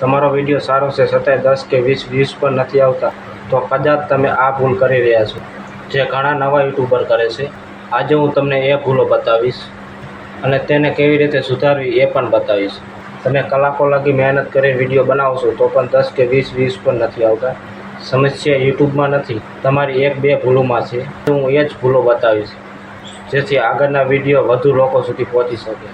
તમારો વિડીયો સારો છે છતાંય 10 કે 20 વ્યૂઝ પણ નથી આવતા, તો કદાચ તમે આ ભૂલ કરી રહ્યા છો જે ઘણા નવા યુટ્યુબર કરે છે. આજે હું તમને એ ભૂલો બતાવીશ અને તેને કેવી રીતે સુધારવી એ પણ બતાવીશ. તમે કલાકો લગી મહેનત કરી વિડીયો બનાવો છો તો પણ 10 કે 20 વ્યૂઝ પણ નથી આવતા. સમસ્યા યુટ્યુબમાં નથી, તમારી 1-2 ભૂલોમાં છે. હું એ જ ભૂલો બતાવીશ જેથી આગળના વિડીયો વધુ લોકો સુધી પહોંચી શકે.